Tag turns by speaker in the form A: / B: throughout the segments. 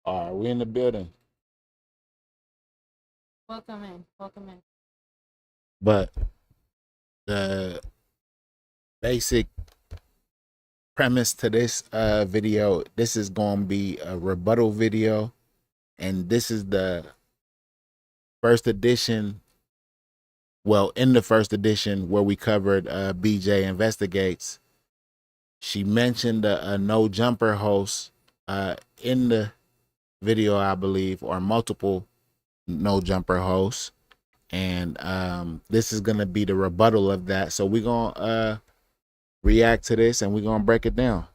A: All right, we in the building.
B: Welcome in. Welcome in.
A: But the basic premise to this video, this is going to be a rebuttal video. And this is the first edition. Well, in the first edition where we covered BJ Investigates, she mentioned a no jumper host in the video, I believe, or multiple no jumper hosts. And this is going to be the rebuttal of that. So we're going to react to this and we're going to break it down.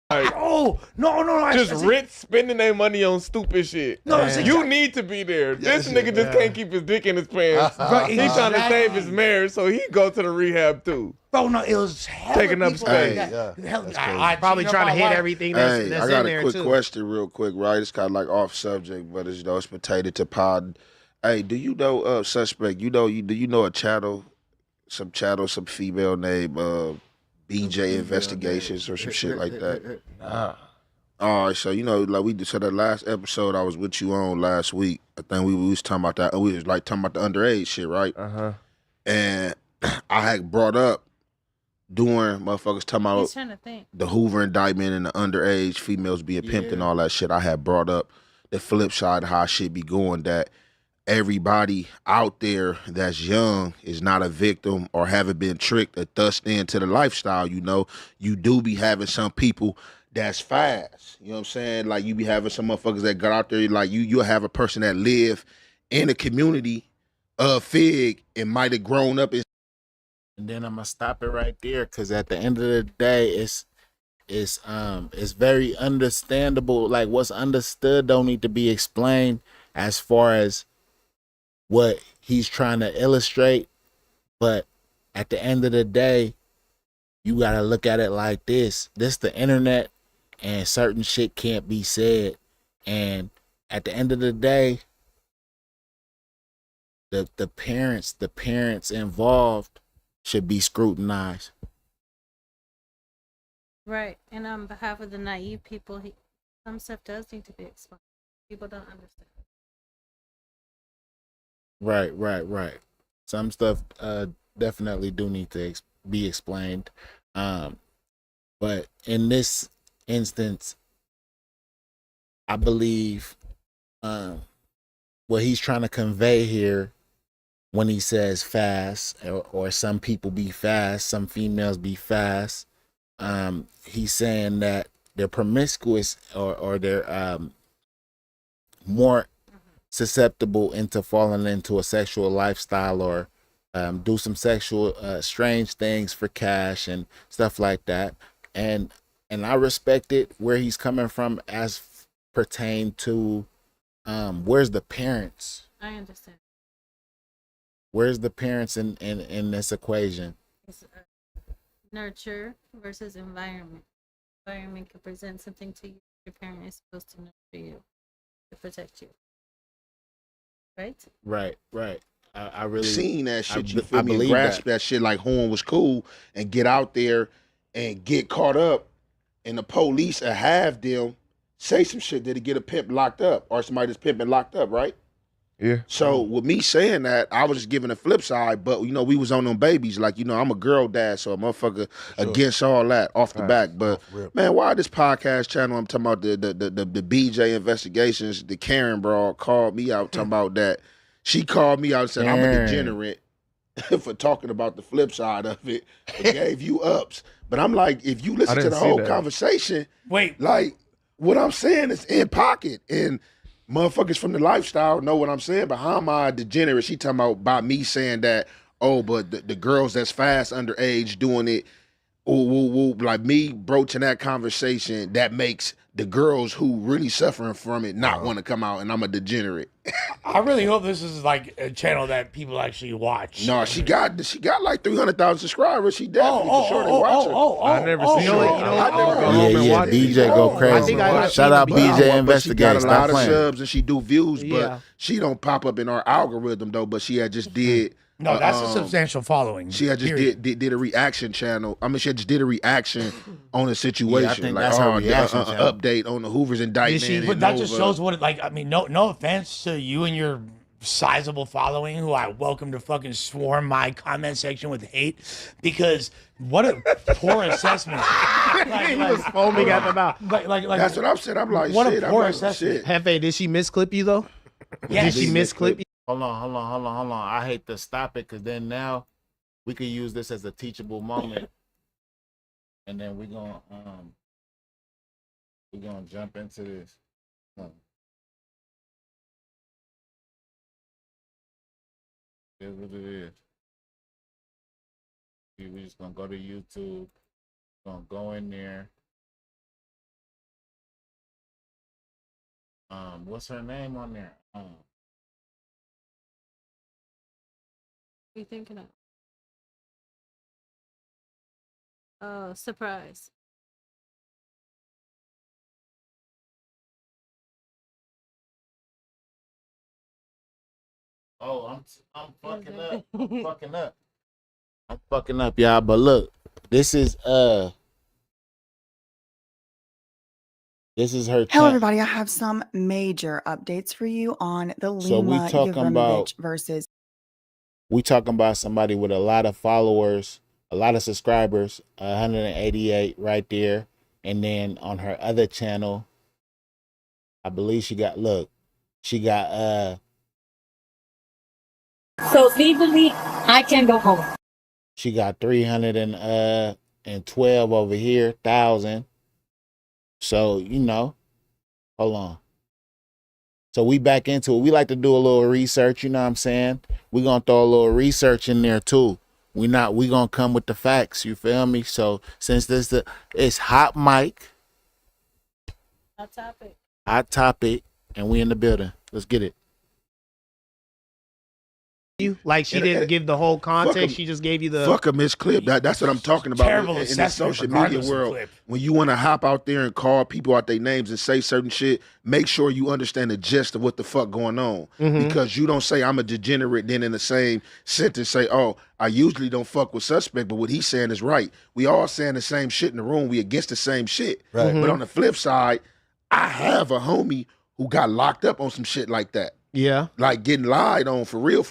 C: Like,
D: Oh no!
C: just rich spending their money on stupid shit.
D: No,
C: you need to be there. This nigga just can't keep his dick in his pants.
D: Bro,
C: He trying to save his marriage, so he go to the rehab too.
D: Bro, no, it was hella
C: Taking up
D: people
C: space.
D: that-
E: Probably
D: cheating
E: trying to
D: on
E: hit
D: my wife.
E: everything
F: Hey,
E: that's
F: I got
E: in
F: a
E: there
F: quick
E: too.
F: question real quick, right? It's kind of like off subject, but it's, it's pertaining to pod. Hey, do you know suspect? Do you know some female named BJ Investigations or some shit like that? All right, so so the last episode I was with you on last week, I think we was talking about that. We was like talking about the underage shit, right? And I had brought up during motherfuckers talking
B: He's
F: about
B: trying to think.
F: the Hoover indictment and the underage females being pimped and all that shit. I had brought up the flip side of how shit be going, that everybody out there that's young is not a victim or haven't been tricked or thrust into the lifestyle. You do be having some people that's fast. You know what I'm saying? Like, you be having some motherfuckers that got out there, like you'll have a person that live in a community of Fig and might have grown up in.
A: And then I'm gonna stop it right there, because at the end of the day, it's very understandable. Like, what's understood don't need to be explained as far as what he's trying to illustrate. But at the end of the day, you gotta look at it like this. This the internet, and certain shit can't be said. And at the end of the day, the parents involved should be scrutinized.
B: Right. And on behalf of the naive people, some stuff does need to be explained. People don't understand.
A: Right. Some stuff definitely do need to be explained. But in this instance, I believe what he's trying to convey here when he says fast, or some people be fast, some females be fast, he's saying that they're promiscuous, or they're more susceptible into falling into a sexual lifestyle, or do some sexual strange things for cash and stuff like that. And I respect it where he's coming from as pertain to where's the parents?
B: I understand.
A: Where's the parents in this equation?
B: It's nurture versus environment. Environment could present something to you. Your parent is supposed to nurture you, to protect you. Right?
A: Right. I really
F: seen that shit.
A: I
F: You feel me? And
A: believe
F: grasp that shit like Horn was cool, and get out there and get caught up, and the police will have them say some shit that'll get a pimp locked up, or somebody that's pimping locked up, right?
C: Yeah.
F: So with me saying that, I was just giving a flip side, but we was on them babies. Like, I'm a girl dad, so a motherfucker against all that off the back. But man, why this podcast channel? I'm talking about the BJ Investigations. The Karen broad called me out talking about that. She called me out and said I'm a degenerate for talking about the flip side of it. It gave you ups, but I'm like, if you listen to the whole conversation, like what I'm saying is in pocket, and motherfuckers from the lifestyle know what I'm saying. But how am I a degenerate? She talking about by me saying that, but the girls that's fast underage doing it, like me broaching that conversation, that makes the girls who really suffering from it not want to come out, and I'm a degenerate.
D: I really hope this is like a channel that people actually watch.
F: No, she got like 300,000 subscribers. She definitely for sure they watch her.
C: I never seen her.
F: I never go home and watch
A: BJ
F: it.
A: go crazy. Shout out BJ
F: But she got
A: Investigates.
F: a lot
A: Stop
F: of
A: playing.
F: subs and she do views, but
E: Yeah.
F: she don't pop up in our algorithm though. But she had just did
D: No, that's a substantial following.
F: She had just did a reaction channel. I mean, she had just did a reaction on a situation.
A: Yeah, I think
F: like,
A: that's her reaction channel.
F: Update on the Hoover's indictment.
D: But that just shows what it, like. I mean, no offense to you and your sizable following, who I welcome to fucking swarm my comment section with hate, because what a poor assessment.
E: He was foaming at the mouth.
F: Like that's what I'm saying. I'm like,
D: what
F: shit.
D: a poor
F: I'm like,
D: assessment.
F: shit.
E: Hefe, did she misclip you though?
D: Yes.
E: Did she misclip you?
A: Hold on. I hate to stop it because then now we could use this as a teachable moment, and then we're gonna jump into this. Here's what it is. We're just gonna go to YouTube. Gonna go in there. What's her name on there?
B: What are you thinking of? Oh, surprise.
A: Oh, I'm fucking up. I'm fucking up, y'all. But look, this is her.
G: Hello, everybody. I have some major updates for you on the Lima Yevremovich versus.
A: We talking about somebody with a lot of followers, a lot of subscribers, 188 right there, and then on her other channel, I believe she got.
H: So legally, I can go home.
A: She got 312 over here, 1,000. So, hold on. So we back into it. We like to do a little research, you know what I'm saying? We're going to throw a little research in there too. We going to come with the facts, you feel me? So since it's hot mic. Hot topic, and we in the building. Let's get it.
E: Like she didn't give the whole context. She just gave you the
F: fuck a misclip. That's what I'm talking about.
D: Terrible
F: in the social media world.
D: Clip.
F: When you want to hop out there and call people out their names and say certain shit, make sure you understand the gist of what the fuck going on. Because you don't say I'm a degenerate, then in the same sentence say, oh, I usually don't fuck with suspect, but what he's saying is right. We all saying the same shit in the room. We against the same shit. Right. But on the flip side, I have a homie who got locked up on some shit like that.
E: Yeah.
F: Like getting lied on for real,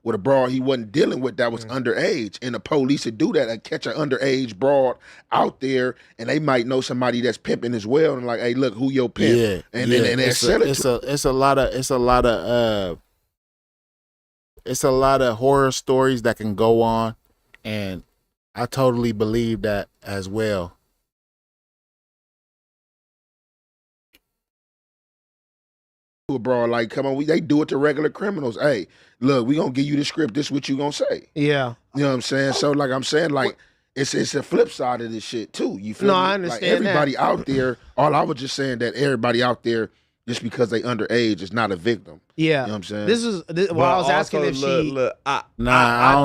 F: with a broad he wasn't dealing with that was underage. And the police would do that and catch an underage broad out there, and they might know somebody that's pimping as well. And like, hey, look, who your pimp?
A: Yeah.
F: And then they sell it.
A: It's a lot of horror stories that can go on, and I totally believe that as well.
F: Bro, like, come on, they do it to regular criminals. Hey, look, we gonna give you the script. This what you gonna say.
E: Yeah.
F: You know what I'm saying? So, like I'm saying, like, it's a flip side of this shit too. You feel me?
E: I understand.
F: Like, everybody out there, all I was just saying that everybody out there, just because they underage, is not a victim.
E: Yeah.
F: You know what I'm saying?
E: I was asking if she.
C: I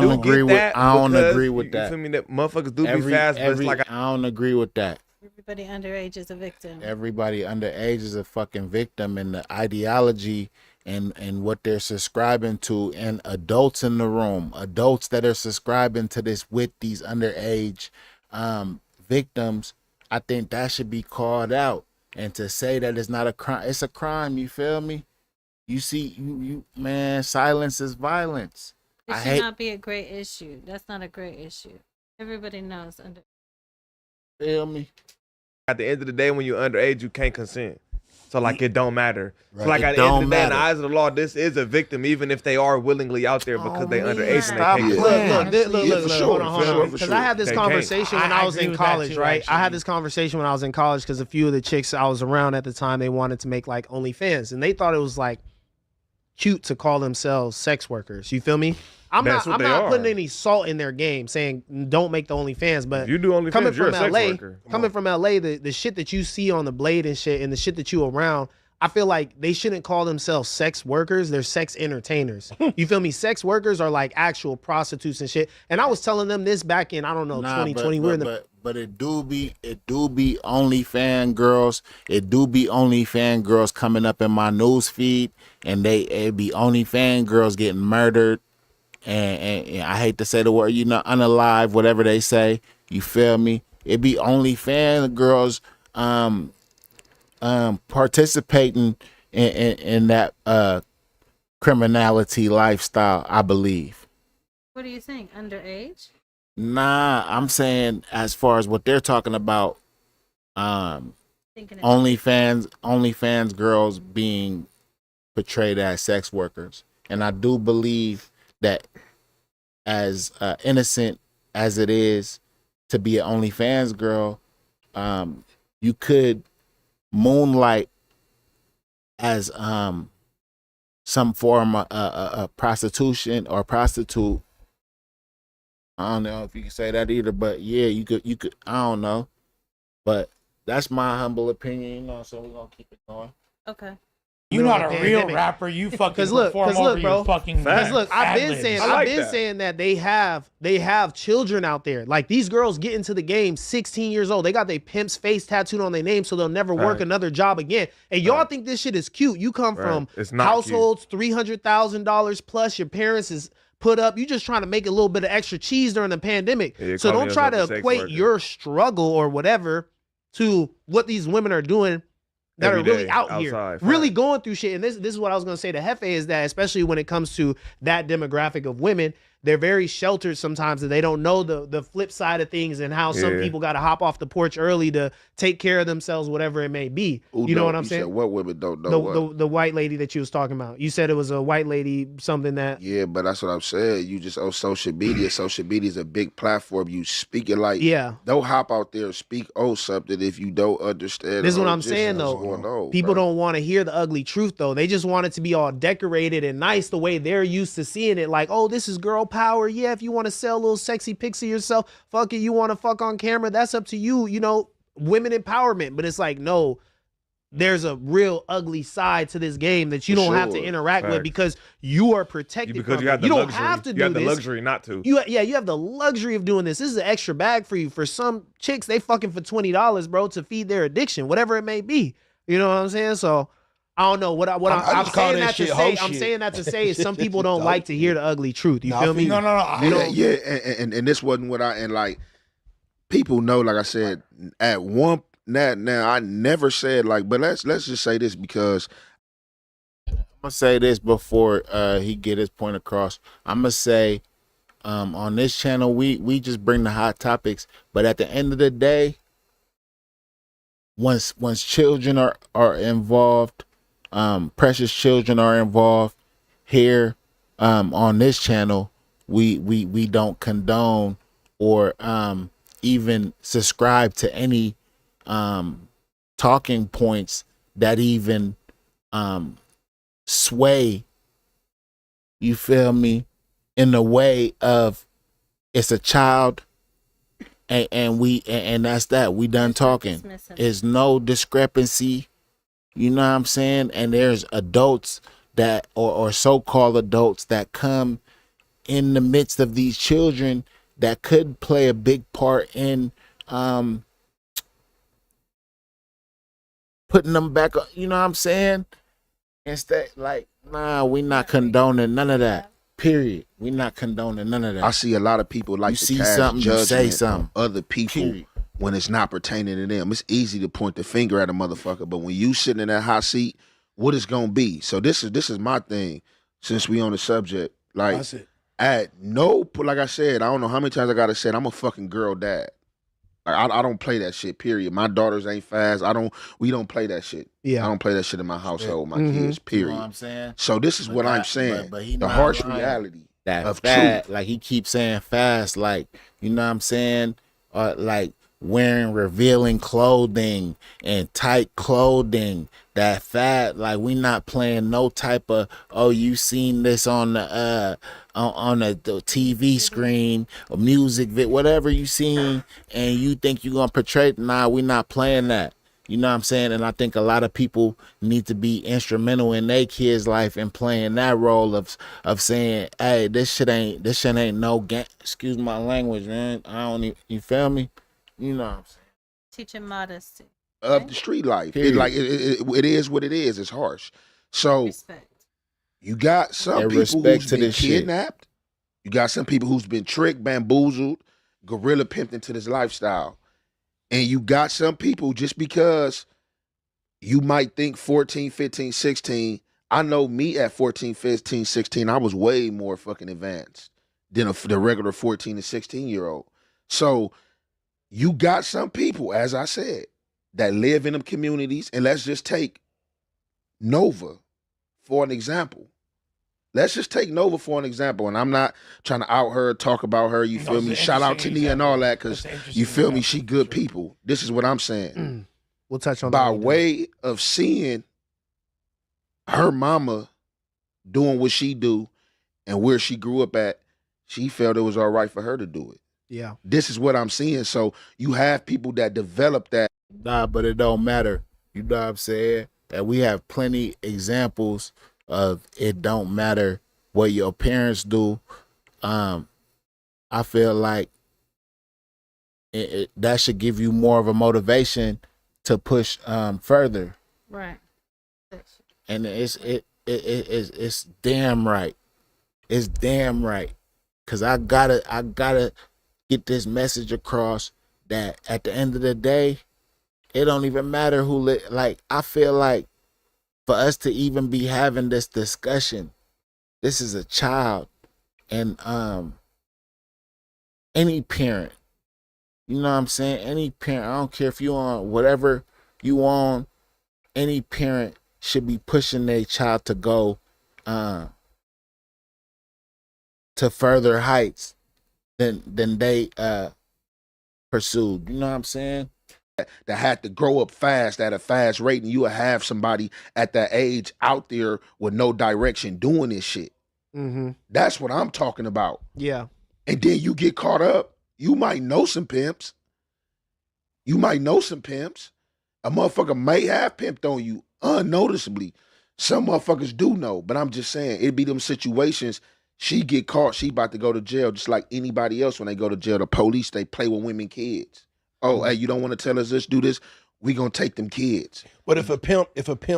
A: don't agree with that. I don't agree with
C: You
A: that.
C: feel me? That motherfuckers do be fast, but it's like
A: I don't agree with that.
B: Everybody underage is a victim.
A: Everybody underage is a fucking victim, and the ideology and what they're subscribing to, and adults in the room, adults that are subscribing to this with these underage victims, I think that should be called out. And to say that it's not a crime, it's a crime, you feel me? You see, you man, silence is violence.
B: It should not be a great issue. That's not a great issue. Everybody knows under.
A: Feel me?
C: at the end of the day, when you're underage, you can't consent. So like it don't matter.
A: Right.
C: So like
A: It
C: at the end of the day, in the
A: don't
C: eyes of the law, this is a victim, even if they are willingly out there because they underage
A: Stop
C: and they
A: playing.
C: can't.
E: Look, hold on.
F: for
E: Because
F: sure.
E: I had this
C: They
E: conversation
D: can't.
E: when I
D: I
E: was
D: agree
E: in
D: with that
E: college,
D: too,
E: right? I had
D: actually.
E: this conversation when I was in college because a few of the chicks I was around at the time, they wanted to make like OnlyFans, and they thought it was like cute to call themselves sex workers. You feel me? I'm
C: That's
E: not
C: what they
E: putting
C: are.
E: any salt in their game saying don't make the OnlyFans, but
C: If you do OnlyFans,
E: coming
C: you're
E: from
C: a sex
E: LA,
C: worker.
E: coming from LA, the shit that you see on the blade and shit, and the shit that you around, I feel like they shouldn't call themselves sex workers. They're sex entertainers. You feel me? Sex workers are like actual prostitutes and shit. And I was telling them this back in 2020.
A: But it do be OnlyFans girls. It do be OnlyFans girls coming up in my news feed, and it be OnlyFans girls getting murdered and I hate to say the word, you know, unalive, whatever they say. You feel me? It be OnlyFans girls participating in that criminality lifestyle, I believe.
B: What do you think? Underage?
A: Nah, I'm saying as far as what they're talking about,
B: Thinking it's
A: OnlyFans girls being portrayed as sex workers, and I do believe that as innocent as it is to be an OnlyFans girl, you could moonlight as some form of prostitution or prostitute. I don't know if you can say that either, but yeah, you could. I don't know, but that's my humble opinion. You know, so we're gonna keep it going.
B: okay.
D: You're not a real rapper. You fucking perform over your fucking.
E: Because look, I've been
C: that.
E: saying that they have children out there. Like these girls get into the game 16 years old. They got their pimp's face tattooed on their name, so they'll never work another job again. And y'all think this shit is cute. You come from households $300,000 plus. Your parents is put up. You just trying to make a little bit of extra cheese during the pandemic.
C: Yeah,
E: so don't try to
C: yourself a sex
E: equate
C: worker.
E: your struggle or whatever to what these women are doing that
C: Every
E: are really
C: day,
E: out
C: outside,
E: here, really going through shit. And this is what I was going to say to Jefe is that, especially when it comes to that demographic of women, they're very sheltered sometimes and they don't know the flip side of things and how some people got to hop off the porch early to take care of themselves, whatever it may be. You know what I'm saying?
F: Said what women don't know what?
E: The white lady that you was talking about. You said it was a white lady, something that.
F: Yeah, but that's what I'm saying. You just on social media. Social media is a big platform. You speak it like, don't hop out there and speak something if you don't understand.
E: This is what I'm saying though. People don't want to hear the ugly truth though. They just want it to be all decorated and nice the way they're used to seeing it. Like, oh, this is girl power. Yeah, if you want to sell little sexy pics of yourself, fuck it. You want to fuck on camera, that's up to you. You know, women empowerment. But it's like, no, there's a real ugly side to this game that you don't have to interact with because you are protected.
C: Because
E: from
C: you have
E: it.
C: the
E: You don't
C: luxury.
E: have to
C: You
E: do
C: have the
E: this.
C: luxury not to.
E: You have the luxury of doing this. This is an extra bag for you. For some chicks, they fucking for $20, bro, to feed their addiction, whatever it may be. You know what I'm saying? So I don't know I'm saying that to say. I'm saying that to say is some people don't like to hear the ugly truth. You feel me?
D: No.
F: And this wasn't what and like people know. Like I said, at one now I never said like, but let's just say this because I'm gonna say this before he get his point across. I'm gonna say on this channel we just bring the hot topics, but at the end of the day, once children are involved. Precious children are involved here on this channel. We don't condone or even subscribe to any talking points that even sway, you feel me, in the way of it's a child and that's that. We done talking. There's no discrepancy. You know what I'm saying? And there's adults that, or so-called adults that come in the midst of these children that could play a big part in putting them back, you know what I'm saying? Instead, like, nah, we not condoning none of that. Period. We not condoning none of that.
I: I see a lot of people like to
A: see
I: cast
A: something, you say
I: judgment
A: something.
I: on other people.
A: Period.
I: When it's not pertaining to them. It's easy to point the finger at a motherfucker, but when you sitting in that hot seat, what it's gonna be? So this is my thing. Since we on the subject, like at no, like I said, I don't know how many times I gotta say it, I'm a fucking girl dad. Like I don't play that shit. Period. My daughters ain't fast. We don't play that shit.
E: Yeah,
I: I don't play that shit in my household. My kids. Period.
A: You know what I'm saying?
I: So this is what I'm saying.
A: But he
I: the
A: not
I: harsh
A: lying.
I: reality
A: That
I: of
A: fat,
I: truth.
A: like he keeps saying fast, like, you know what I'm saying? Like wearing revealing clothing and tight clothing, that fat, like we not playing no type of, oh, you seen this on the TV screen or music vid, whatever you seen and you think you gonna portray. Nah, we not playing that. You know what I'm saying? And I think a lot of people need to be instrumental in their kids' life and playing that role of saying, hey, this shit ain't no game. Excuse my language, man. I don't even, you feel me? You know what I'm saying?
B: Teaching modesty.
I: Of the street life. It is what it is. It's harsh. So
B: Respect.
I: you got some
A: Yeah,
I: people
A: respect
I: who's
A: to
I: been
A: this shit.
I: kidnapped.
F: You got some people who's been tricked, bamboozled, gorilla pimped into this lifestyle. And you got some people, just because you might think 14, 15, 16, I know me at 14, 15, 16, I was way more fucking advanced than the regular 14 and 16-year-old. So you got some people, as I said, that live in them communities. And let's just take Nova for an example. Let's just take Nova for an example. And I'm not trying to out her, talk about her, you feel me? Shout out to Nia and all that, because you feel me? She good people. This is what I'm saying.
E: We'll touch on
F: by
E: that
F: way of seeing her mama doing what she do and where she grew up at, she felt it was all right for her to do it.
E: Yeah.
F: This is what I'm seeing. So you have people that develop that.
A: Nah, but it don't matter. You know what I'm saying? And we have plenty examples of it don't matter what your parents do. I feel like that should give you more of a motivation to push further.
B: Right.
A: And it's damn right. It's damn right. Cause I gotta get this message across that at the end of the day, it don't even matter who like I feel like for us to even be having this discussion, this is a child. And any parent, you know what I'm saying? Any parent, I don't care if you on whatever you on, any parent should be pushing their child to go to further heights than they pursued. You know what I'm saying?
F: That had to grow up fast at a fast rate, and you would have somebody at that age out there with no direction doing this shit.
E: Mm-hmm.
F: That's what I'm talking about.
E: Yeah.
F: And then you get caught up. You might know some pimps. A motherfucker may have pimped on you unnoticeably. Some motherfuckers do know, but I'm just saying, it be them situations. She get caught, she about to go to jail, just like anybody else when they go to jail. The police, they play with women, kids. Oh, hey, you don't want to tell us this, do this? We gonna take them kids.
J: But if a pimp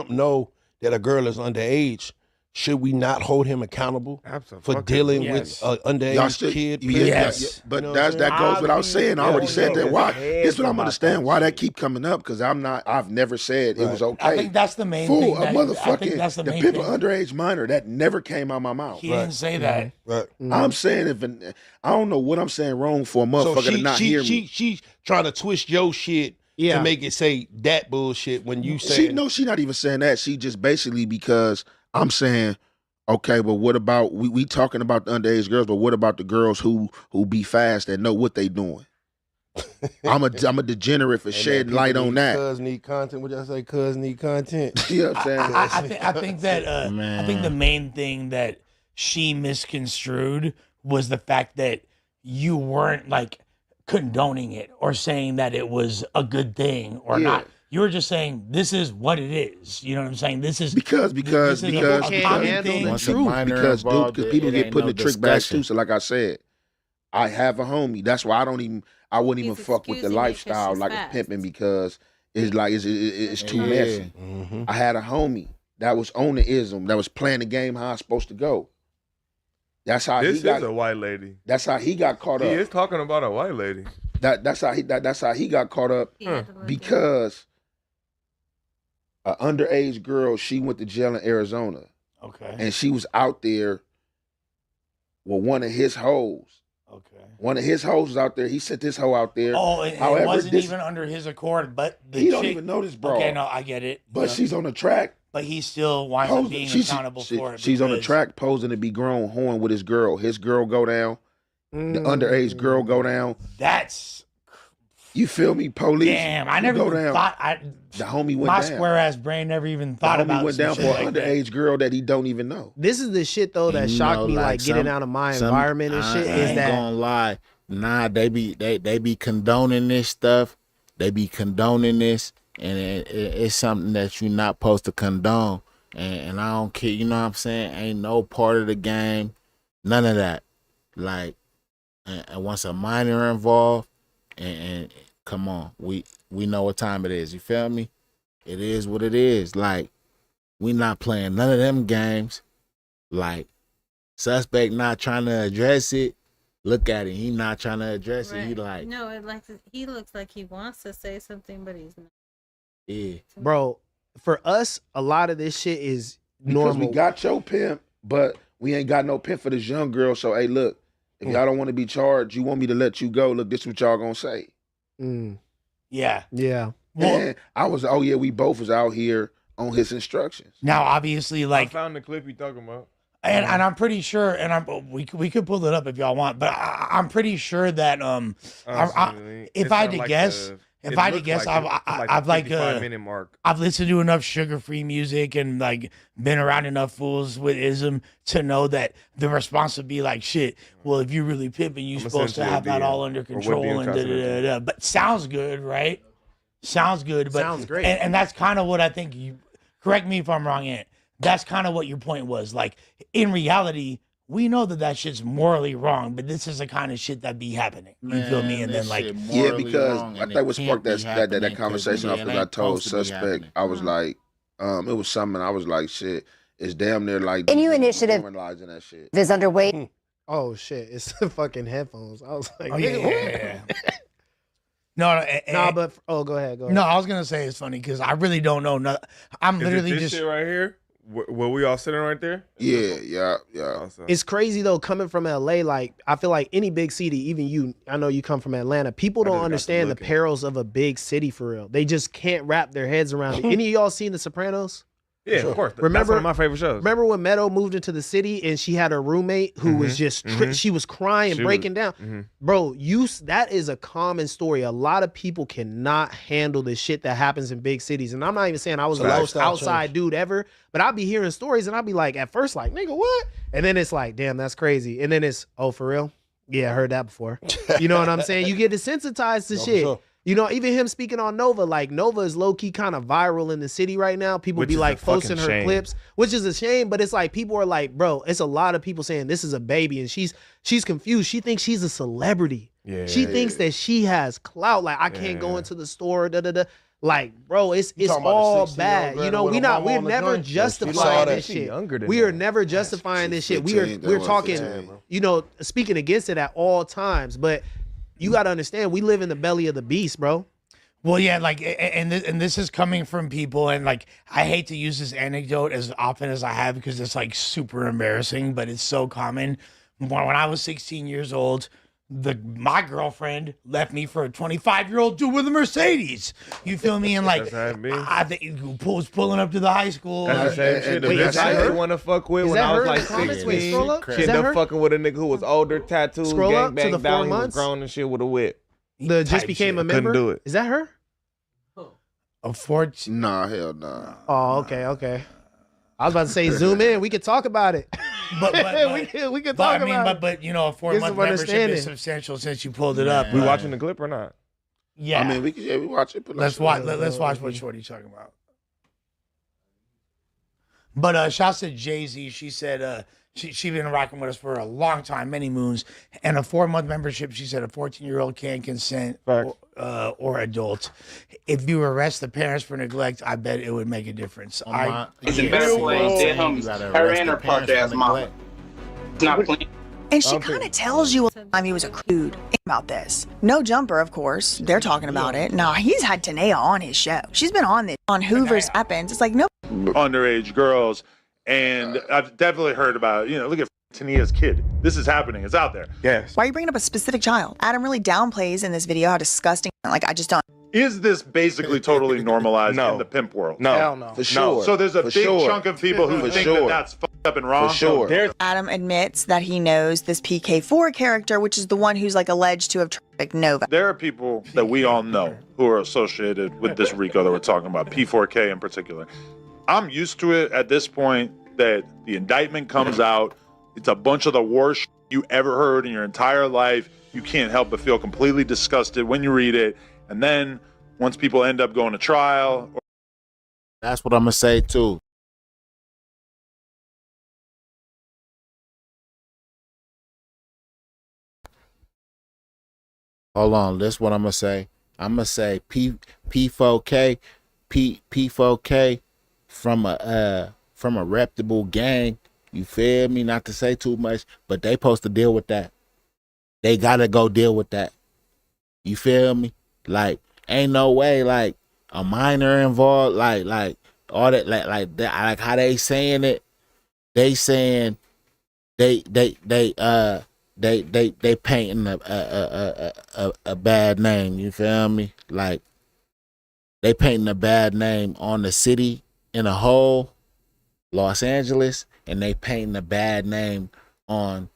J: know that a girl is underage, should we not hold him accountable for dealing with an underage kid?
F: Yes. But you know that goes without saying. I already said that. Why? This is what I'm understanding. Why that keep coming up? Because I've never said it was okay.
D: I think that's the main thing.
F: A motherfucking, the pimp an underage minor, that never came out my mouth.
D: He didn't say that.
J: Right.
F: I'm saying I don't know what I'm saying wrong for a motherfucker to not hear me.
J: She's trying to twist your shit to make it say that bullshit when you say
F: she not even saying that. She just basically, because I'm saying, okay, but what about we talking about the underage girls, but what about the girls who be fast and know what they doing? I'm a degenerate for shedding light on that.
J: Cuz need content. What y'all say? Cuz need content.
F: You know what I'm saying?
D: I think that I think the main thing that she misconstrued was the fact that you weren't like condoning it or saying that it was a good thing or not. You were just saying this is what it is. You know what I'm saying? This is
F: because
D: because
F: people get put in the trick bag too. So like I said, I have a homie. That's why I wouldn't even fuck with the lifestyle like a pimping, because it's like it's too messy.
J: Mm-hmm.
F: I had a homie that was on the ism, that was playing the game how it's supposed to go. That's how
C: this is a white lady.
F: That's how he got caught up.
C: He is talking about a white lady.
F: That's how he got caught up because an underage girl, she went to jail in Arizona.
D: Okay.
F: And she was out there with one of his hoes.
D: Okay.
F: One of his hoes was out there. He sent this hoe out there.
D: Oh, and
F: however,
D: it wasn't even under his accord, but
F: he don't even know this, bro.
D: Okay, no, I get it.
F: But she's on the track.
D: But he still winds up being accountable for it.
F: She's on the track posing to be grown, horn with his girl. His girl go down. The underage girl go down.
D: That's...
F: You feel me, police?
D: Damn, I never even thought.
F: The homie went down.
D: My square ass brain never even thought about.
F: The homie went down for an underage girl that he don't even know.
E: This is the shit though that shocked me, like getting out of my environment and shit.
A: I ain't gonna lie, nah, they be condoning this stuff. They be condoning this, and it's something that you're not supposed to condone. And I don't care. You know what I'm saying? Ain't no part of the game, none of that. Like, and once a minor involved. And come on, we know what time it is. You feel me? It is what it is. Like, we not playing none of them games. Like, suspect not trying to address it. Look at it. He not trying to address it. He like,
B: no, he looks like he wants to say something, but he's not.
A: Yeah,
E: bro. For us, a lot of this shit is normal.
F: Because we got your pimp, but we ain't got no pimp for this young girl. So hey, look, if y'all don't want to be charged, you want me to let you go. Look, this is what y'all gonna say.
D: Yeah.
E: Yeah.
F: Well, we both was out here on his instructions.
D: Now, obviously, like
C: I found the clip you talking about.
D: And I'm pretty sure, and we could pull it up if y'all want, but I'm pretty sure that if I had to guess, I've like
C: 55-minute mark.
D: I've listened to enough sugar-free music and like been around enough fools with ism to know that the response would be like, shit. Well, if you're really pimping, you're supposed to have that all under control and da da da. But sounds good, right? Sounds good, but
E: sounds great,
D: and that's kind of what I think. You correct me if I'm wrong, Ant. That's kind of what your point was. Like, in reality, we know that shit's morally wrong, but this is the kind of shit that be happening. You feel me? And then, like,
F: because I think what sparked that conversation off because I told suspect, I was like, it was something, I was like, shit, it's damn near like
H: a new initiative
F: that shit.
H: is underway.
E: Oh shit, it's the fucking headphones. I was like,
D: yeah. No,
E: but go ahead.
D: No, I was gonna say it's funny because I really don't know. I'm literally
C: this shit right here. Were we all sitting right there?
F: Yeah.
C: Awesome.
E: It's crazy though, coming from LA. Like, I feel like any big city, even you, I know you come from Atlanta. People don't understand the perils of a big city for real. They just can't wrap their heads around it. Any of y'all seen The Sopranos?
C: Yeah, of course.
E: Remember,
C: that's one of my favorite shows.
E: Remember when Meadow moved into the city and she had her roommate who was just she was crying, breaking down. Bro, that is a common story. A lot of people cannot handle the shit that happens in big cities. And I'm not even saying I was the most outside dude ever, but I'll be hearing stories and I'll be like, at first, like, nigga, what? And then it's like, damn, that's crazy. And then it's, oh, for real? Yeah, I heard that before. You know what I'm saying? You get desensitized to shit. Sure. You know, even him speaking on Nova, like Nova is low-key kind of viral in the city right now. People be like posting her clips, which is a shame, but it's like people are like, bro, it's a lot of people saying this is a baby and she's confused. She thinks she's a celebrity. Yeah, she thinks that she has clout. Like, I can't go into the store, Like, bro, it's all bad. You know, we're never justifying this shit. We are never justifying this shit. We're talking, you know, speaking against it at all times, but you got to understand, we live in the belly of the beast, bro.
D: Well, yeah, like, and this is coming from people, and like, I hate to use this anecdote as often as I have because it's like super embarrassing, but it's so common. When I was 16 years old, my girlfriend left me for a 25-year-old dude with a Mercedes. You feel me? And like, I think he was pulling up to the high school.
C: That's the same shit. The best I want to fuck with when I was like 16. She ended up fucking with a nigga who was older, tattoos, gang bang down, he was grown and shit with a whip.
E: Just became a member?
C: Couldn't do it.
E: Is that her?
D: A 14?
F: Nah, hell nah.
E: Oh, okay. I was about to say, zoom in. We could talk about it.
D: But
E: we could talk about it.
D: But you know, a 4-month membership is substantial since you pulled it up.
C: We watching the clip or not?
D: Yeah.
F: I mean, we watch it.
D: Let's watch what Shorty's talking about. But shouts to Jay-Z. She said she been rocking with us for a long time, many moons. And a 4-month membership, she said a 14-year-old can't consent or adult. If you arrest the parents for neglect, I bet it would make a difference.
K: It's a better play. Her and her punk ass mama. It's not playing.
G: And she kind of tells you time he was a crude about this. No Jumper, of course. They're talking about it. Now, he's had Tanea on his show. She's been on this, on Hoover's Happens. It's like, no.
L: Underage girls. And I've definitely heard about, you know, look at Tanea's kid. This is happening. It's out there.
C: Yes.
G: Why are you bringing up a specific child? Adam really downplays in this video how disgusting, like, I just don't.
L: Is this basically totally normalized in the pimp world?
C: No.
E: Hell no.
F: For sure.
L: So there's a big chunk of people who think that that's fucked up and wrong.
F: For sure.
G: Adam admits that he knows this PK4 character, which is the one who's like alleged to have trafficked Nova.
L: There are people that we all know who are associated with this RICO that we're talking about, P4K in particular. I'm used to it at this point that the indictment comes out. It's a bunch of the worst you ever heard in your entire life. You can't help but feel completely disgusted when you read it. And then once people end up going to trial.
A: That's what I'm going to say too. Hold on. That's what I'm going to say. I'm going to say P4K from a reputable gang You feel me? Not to say too much, but they supposed to deal with that. They gotta go deal with that. You feel me? Like, ain't no way like a minor involved, like all that, like that, like how they saying it. They saying they painting a bad name. You feel me? Like they painting a bad name on the city in a whole, Los Angeles, and they painting a bad name on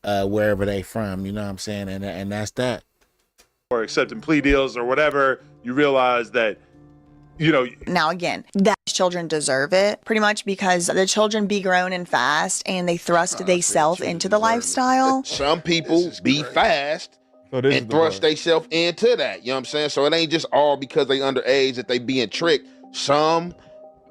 A: wherever they from. You know what I'm saying? And that's that.
L: Or accepting plea deals or whatever, you realize that, you know.
G: Now again, that children deserve it pretty much because the children be grown and fast and they thrust theyself into the lifestyle.
F: Some people be fast and thrust theyself into that. You know what I'm saying? So it ain't just all because they underage that they being tricked. Some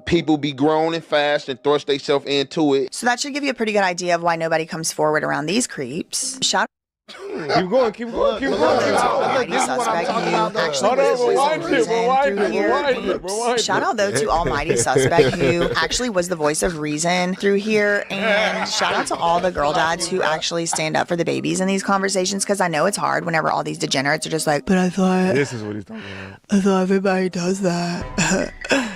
F: people be grown and fast and thrust themselves into it.
G: So that should give you a pretty good idea of why nobody comes forward around these creeps. Shout
C: Keep going. This is what I'm talking about.
G: Hold on, rewind it. Shout out though to Almighty Suspect, who actually was the voice of reason through here, and shout out to all the girl dads who actually stand up for the babies in these conversations, because I know it's hard whenever all these degenerates are just like, but I thought
C: this is what he's talking about.
G: I thought everybody does that.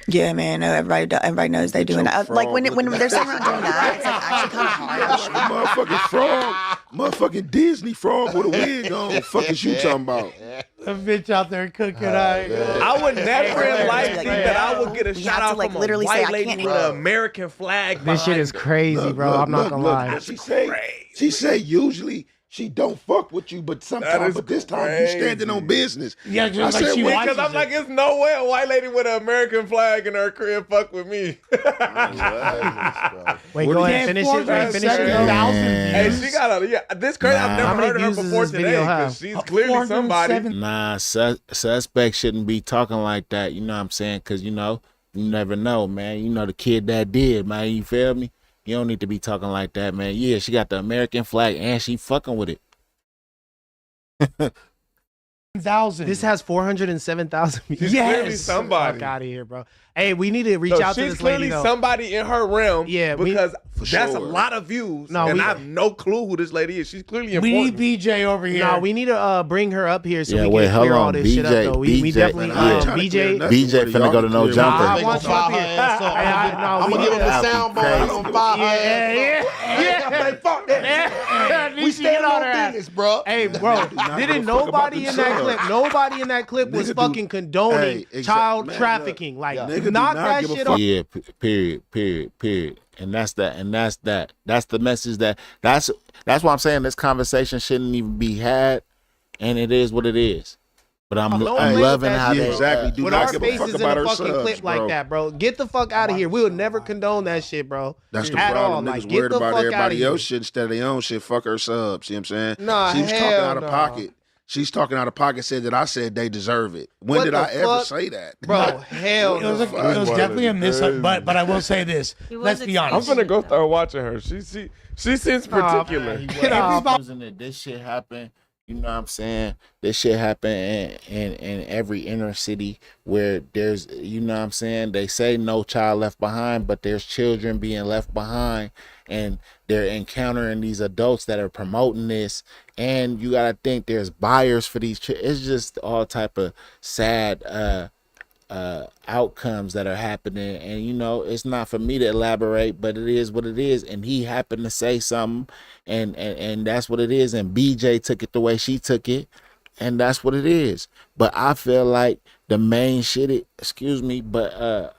G: Yeah, man, everybody knows they doing that. Like when they're sitting around doing that, it's like actually kind of hard.
F: Motherfucking frog, motherfucking Disney frog with a wig on. What the fuck is you talking about?
D: A bitch out there cooking.
C: I would never in life think that I would get a shout out from a white lady with an American flag.
E: This shit is crazy, bro. I'm not gonna lie.
F: She say usually she don't fuck with you, but sometimes, but this time you standing on business.
D: Yeah, just like she
C: because I'm like, it's no way a white lady with an American flag in her crib fuck with me.
E: Wait, go ahead, finish it. Finish it.
C: Hey, she got this crazy. I've never heard of her before today because she's clearly somebody.
A: Nah, suspect shouldn't be talking like that. You know what I'm saying? Because you know, you never know, man. You know the kid that did, man. You feel me? You don't need to be talking like that, man. Yeah, she got the American flag and she fucking with it.
E: This has 407,000 views.
C: She's clearly somebody.
E: Fuck out of here, bro. Hey, we need to reach out to this lady.
C: She's clearly somebody in her realm.
E: Yeah,
C: because that's a lot of views. And I have no clue who this lady is. She's clearly important.
D: We need BJ over here.
E: No, we need to bring her up here so we can clear all this shit up. Though we definitely
A: BJ finna go to no jumper.
E: I want you up here.
J: I'm gonna give him a sound bite on 5.
E: Yeah. Fuck that.
J: We stand on business, bro.
E: Hey, bro, didn't nobody in that clip was fucking condoning child trafficking. Like, knock that shit off.
A: Yeah, period. And that's that. That's the message that's why I'm saying this conversation shouldn't even be had, and it is what it is. But I'm loving how they
F: exactly do not give a fuck about her
E: fucking clip like that, bro. Get the fuck out of here. We would never condone that shit, bro.
F: That's the problem. Niggas worried about everybody else shit instead of their own shit. Fuck her subs. See what I'm saying?
E: Nah,
F: she was talking out of pocket. She's talking out of pocket. Said that I said they deserve it. When did I ever say that,
E: bro? Hell,
D: it was definitely a miss. But I will say this. Let's be honest.
C: I'm gonna go start watching her. She seems particular.
A: This shit happened. You know what I'm saying? This shit happen in every inner city where there's, you know what I'm saying? They say no child left behind, but there's children being left behind, and they're encountering these adults that are promoting this. And you gotta think there's buyers for these. It's just all type of sad outcomes that are happening, and you know, it's not for me to elaborate, but it is what it is. And he happened to say something, and that's what it is. And BJ took it the way she took it, and that's what it is. But I feel like the main shit, the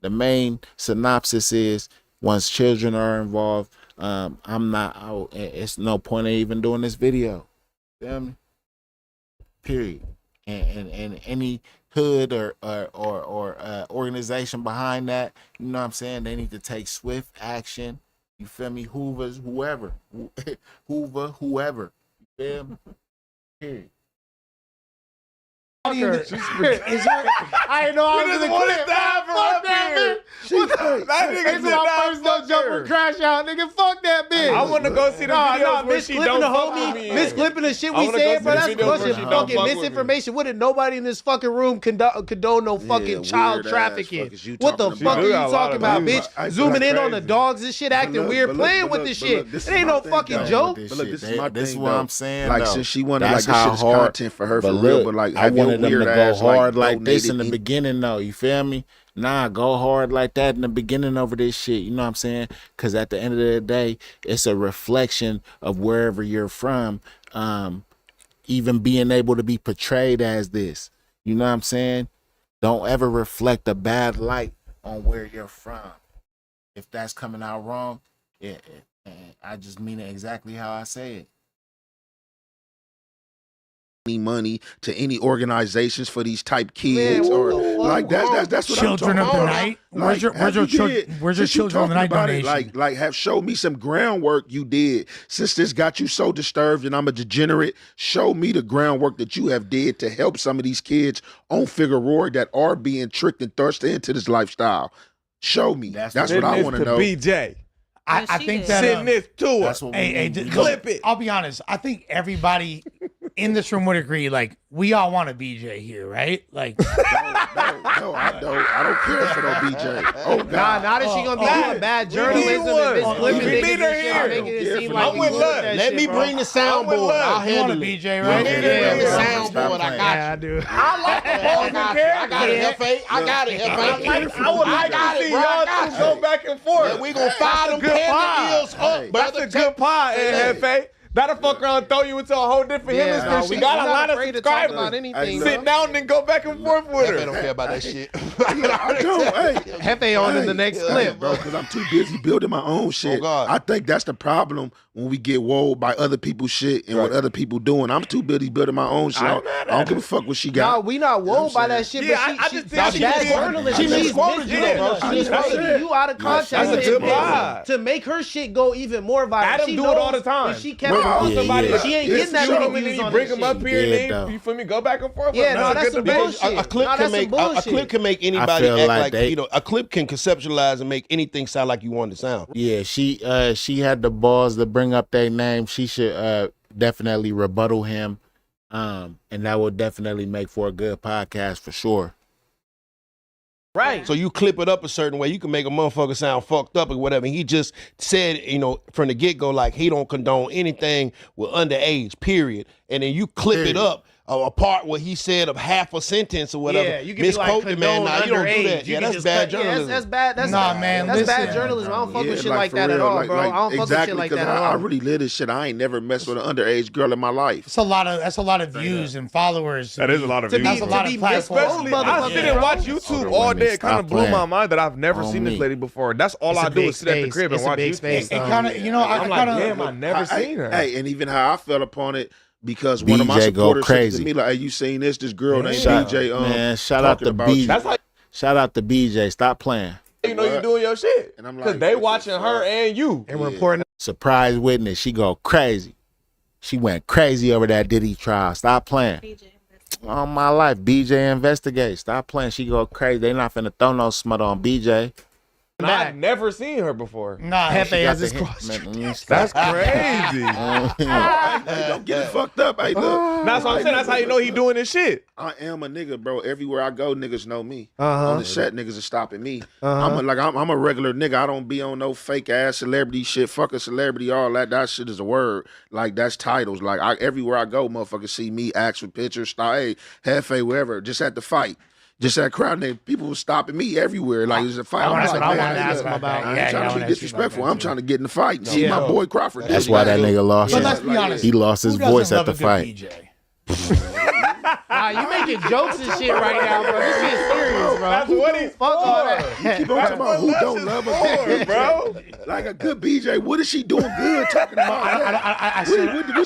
A: main synopsis is once children are involved, it's no point in even doing this video. Feel me? Period. And any hood or organization behind that, you know what I'm saying, they need to take swift action. You feel me? Hoover, whoever. You feel me? Period.
E: Is there, I ain't know I was gonna
C: wanted to have her up here. That nigga
E: It's my first no jumper crash out, nigga. Fuck that bitch.
C: I want to go see the videos where she don't fuck with me.
E: Miss clipping the shit we said, bro. That's a bunch of fucking misinformation. Wouldn't nobody in this fucking room condone no fucking child trafficking? What the fuck are you talking about, bitch? Zooming in on the dogs and shit, acting weird, playing with this shit. It ain't no fucking joke.
F: But look, this is my thing.
A: This is what I'm saying.
F: Like, since she wanted, like, this shit is content for her for real, but like,
A: I wanted them to go hard like this in the
F: beginning.
A: beginning, though. You feel me? Nah, go hard like that in the beginning over this shit. You know what I'm saying? Because at the end of the day, it's a reflection of wherever you're from. Even being able to be portrayed as this. You know what I'm saying? Don't ever reflect a bad light on where you're from. If that's coming out wrong, I just mean it exactly how I say it.
F: Any money to any organizations for these type kids, or like that's what
D: Children
F: I'm
D: of
F: talking
D: the
F: about.
D: Night. Where's your Children of the Night donation?
F: Like have showed me some groundwork you did. Since this got you so disturbed and I'm a degenerate, show me the groundwork that you have did to help some of these kids on Figueroa that are being tricked and thrust into this lifestyle. Show me. That's what I want to know.
C: BJ.
D: I think that
C: send this to us.
D: Clip it. I'll be honest. I think everybody in this room would agree. Like, we all want a BJ here, right? Like,
F: no, I don't care for no BJ. Oh God,
E: now that she gonna be doing bad journalism and clipping niggas and shit, making it seem like
C: I'm with Love.
J: Let me bring the soundboard. I'll handle it.
D: BJ, right?
J: Bring the soundboard. I got you.
C: I like
J: I got it, Hefe. I got it, Hefe.
C: I would like to see y'all two go back and forth.
J: We gonna fire them panda eels up,
C: That's a good pie, Hefe. That'll fuck around and throw you into a whole different hemisphere. She got a lot of subscribers. Sit down and go back and forth with her.
J: Hefe don't care about that shit.
F: I don't.
E: Hefe on in the next clip,
F: bro, because I'm too busy building my own shit.
J: Oh, God.
F: I think that's the problem when we get woed by other people's shit and what other people doing. I'm too busy building my own shit. I don't give a fuck what she got.
E: No, we not woed by that shit.
C: Yeah,
E: but
C: I just think
E: she's bad journalism.
J: She misquoted you, bro.
E: She's quoting you out of context.
C: That's a good vibe.
E: To make her shit go even more viral.
C: Adam
E: she
C: do it all the time.
E: If she kept on somebody, she ain't getting that many views
C: you
E: on
C: bring
E: this
C: them up
E: shit.
C: here and you feel me? Go back and forth.
E: Yeah, no, that's some bullshit.
J: A clip can make anybody act like a clip can conceptualize and make anything sound like you want it to sound.
A: Yeah, she had the balls to bring up their name. She should definitely rebuttal him, and that would definitely make for a good podcast for sure.
E: Right.
J: So you clip it up a certain way, you can make a motherfucker sound fucked up or whatever. He just said, from the get-go, like, he don't condone anything with underage, period. And then you clip it up, a part where he said of half a sentence or whatever.
E: Yeah, you can be like, condone
J: you don't do that.
E: underage.
J: Yeah, that's bad journalism.
E: That's bad. That's
D: man,
E: that's
D: listen.
E: bad journalism. I don't fuck with shit
F: like,
E: like
F: for
E: that at
F: real,
E: all, bro. I don't fuck with shit like that at all.
F: I really live this shit. I ain't never messed with an underage girl in my life.
D: That's a lot of views and followers.
C: That is a lot of views.
D: That's a lot of platforms.
C: Especially, I sit and watch YouTube all day. It kind of blew my mind that I've never seen this lady before. That's all I do is sit at the crib and watch YouTube.
D: It kind of,
C: I'm like, damn, I never seen her.
F: Hey, and even how I felt upon it. Because one of my supporters said to me, like, hey, you seen this? This girl named BJ.
A: Man, shout out to BJ. Shout out to BJ. Stop playing.
C: You know you doing your shit.
F: And I'm like,
C: because they watching her and you.
E: And reporting.
A: Surprise witness. She go crazy. She went crazy over that Diddy trial. Stop playing. All my life, BJ investigate. Stop playing. She go crazy. They not finna throw no smut on BJ.
C: I've never seen her before.
D: Nah,
E: Hefe has his cross.
C: That's crazy.
F: Hey, don't get it fucked up. Hey, look.
C: That's what I'm saying. That's how you know he doing this shit.
F: I am a nigga, bro. Everywhere I go, niggas know me. On the set, niggas are stopping me. I'm a regular nigga. I don't be on no fake ass celebrity shit. Fuck a celebrity, all that. That shit is a word. Like, that's titles. Like, everywhere I go, motherfuckers see me, ask for pictures, start, hey, Hefe, wherever. Just at the fight. Just that crowd name, people were stopping me everywhere. Like, there's a fight.
E: That's what I
F: like,
E: wanted to ask him about.
F: I ain't trying to be disrespectful. I'm trying to get in the fight and see my boy Crawford.
A: That's why that nigga lost.
D: But let's be honest.
A: He lost his voice at the fight.
E: You making jokes and shit right now, bro. This shit serious, bro.
C: That's what he's
E: Fuck all that.
F: You keep on talking about who don't love her,
C: bro.
F: Like a good BJ, what is she doing good talking about?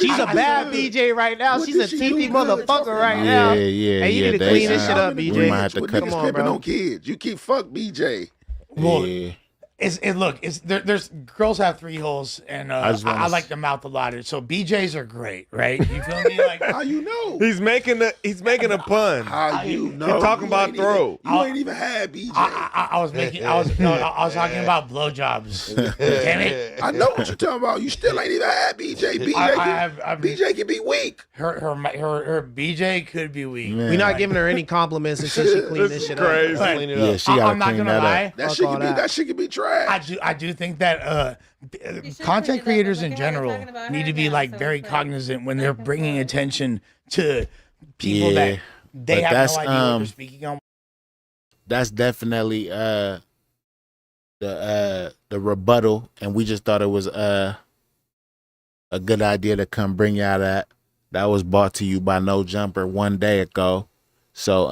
E: She's a bad BJ right now. She's a TP motherfucker right now.
A: Yeah.
E: Hey, you need to clean this shit up, BJ.
A: We might have to cut
F: niggas pimping on kids. You keep fuck BJ.
A: Yeah.
D: There's girls have 3 holes, and I like the mouth a lot. So BJs are great, right? You feel me? Like
I: how you know?
C: He's making a pun.
I: How you know?
C: He's talking about throat.
I: You ain't even had BJ.
D: I was talking about blowjobs. Damn it!
I: I know what you're talking about. You still ain't even had BJ. BJ can be weak.
D: Her BJ could be weak.
E: We're not giving her any compliments until she clean this shit
C: crazy.
E: up.
C: Clean it
A: Yeah,
C: up.
A: she gotta
D: I'm not
A: clean
D: gonna
A: that
D: lie.
A: up.
I: That shit can be trash.
D: I do think that content creators in general need to be like very cognizant when they're bringing attention to people that they have no idea what they're speaking on.
A: That's definitely the rebuttal, and we just thought it was a good idea to come bring y'all that. That was brought to you by No Jumper 1 day ago. So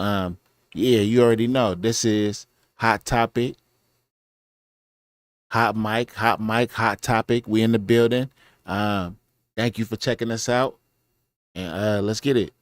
A: yeah, you already know this is Hot Topic. Hot mic, hot topic. We in the building. Thank you for checking us out. And let's get it.